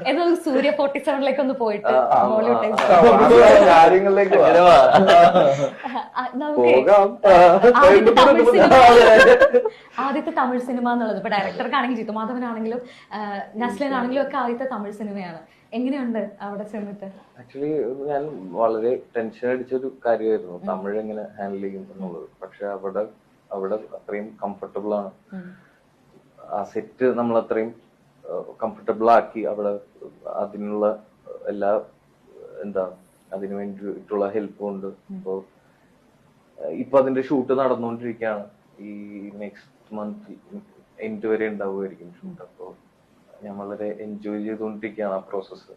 എന്നാൽ സൂര്യ 47 ഒന്ന് പോയിട്ട് ബോളിവുഡ് കാര്യങ്ങളിലേക്ക് ആദ്യത്തെ തമിഴ് സിനിമ എന്നുള്ളത് ഇപ്പൊ ഡയറക്ടർക്കാണെങ്കിലും ജിത്തുമാധവനാണെങ്കിലും നസ്ലിനാണെങ്കിലും ഒക്കെ ആദ്യത്തെ തമിഴ് സിനിമയാണ്. എങ്ങനെയുണ്ട് അവിടെ ചെന്നിട്ട്? ആക്ച്വലി ഞാൻ വളരെ ടെൻഷൻ അടിച്ചൊരു കാര്യമായിരുന്നു തമിഴ് എങ്ങനെ ഹാൻഡിൽ ചെയ്യും എന്നുള്ളത്. പക്ഷെ അവിടെ അത്രയും കംഫർട്ടബിൾ ആണ്. ആ സെറ്റ് നമ്മൾ അത്രയും കംഫർട്ടബിൾ ആക്കി. അവിടെ അതിനുള്ള എല്ലാ അതിനു വേണ്ടിയിട്ടുള്ള ഹെൽപ്പും ഉണ്ട്. ഇപ്പൊ അതിന്റെ ഷൂട്ട് നടന്നുകൊണ്ടിരിക്കുകയാണ്. ഈ നെക്സ്റ്റ് മന്ത് എൻഡ് വരെ ഉണ്ടാവുമായിരിക്കും ഷൂട്ട്. അപ്പോ ഞാൻ വളരെ എൻജോയ് ചെയ്തുകൊണ്ടിരിക്കുകയാണ് ആ പ്രോസസ്സ്.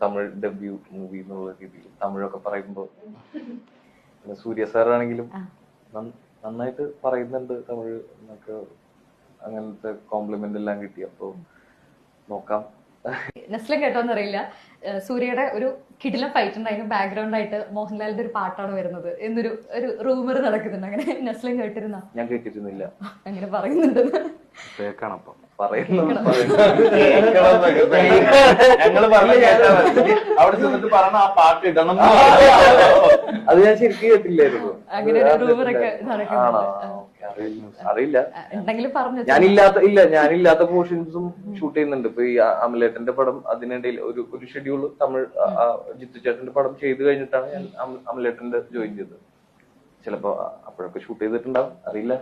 തമിഴ് ഡെബ്യൂ മൂവി എന്നുള്ള രീതിയിൽ തമിഴൊക്കെ പറയുമ്പോ സൂര്യ സാറാണെങ്കിലും നന്നായിട്ട് പറയുന്നുണ്ട് തമിഴ് എന്നൊക്കെ. അങ്ങനത്തെ കോംപ്ലിമെന്റ് എല്ലാം കിട്ടി. അപ്പോ നോക്കാം. നസ്ലൻ കേട്ടോന്നറിയില്ല, സൂര്യയുടെ ഒരു കിടിലം ഫൈറ്റ് ഉണ്ട്. അതിന് ബാക്ക്ഗ്രൗണ്ട് ആയിട്ട് മോഹൻലാലിന്റെ ഒരു പാട്ടാണ് വരുന്നത് എന്നൊരു റൂമർ നടക്കുന്നുണ്ട്. അങ്ങനെ നസ്ലൻ കേട്ടിരുന്ന? ഞാൻ കേട്ടിരുന്നില്ല. അങ്ങനെ പറയുന്നുണ്ട്. കേൾക്കണം പറയുന്നു. ഞങ്ങള് അവിടെ ചെന്നിട്ട് പറഞ്ഞ ആ പാട്ട് ഇടണം. അത് ഞാൻ ശരിക്കും കേട്ടില്ലായിരുന്നു. അങ്ങനെ ഒരു റൂമറൊക്കെ നടക്കുന്നുണ്ട്. അറിയില്ല. എന്തെങ്കിലും പറഞ്ഞു? ഞാനില്ലാത്ത പോർഷൻസും ഷൂട്ട് ചെയ്യുന്നുണ്ട്. ഇപ്പൊ ഈ അമലേട്ടന്റെ പടം അതിനിടയിൽ ഒരു ഷെഡ്യൂൾ തമിഴ് ജിത്തു ചേട്ടന്റെ പടം ചെയ്ത് കഴിഞ്ഞിട്ടാണ് ഞാൻ അമലേട്ടന്റെ ജോയിൻ ചെയ്തത്. ചിലപ്പോ അപ്പോഴൊക്കെ ഷൂട്ട് ചെയ്തിട്ടുണ്ടാവും, അറിയില്ല.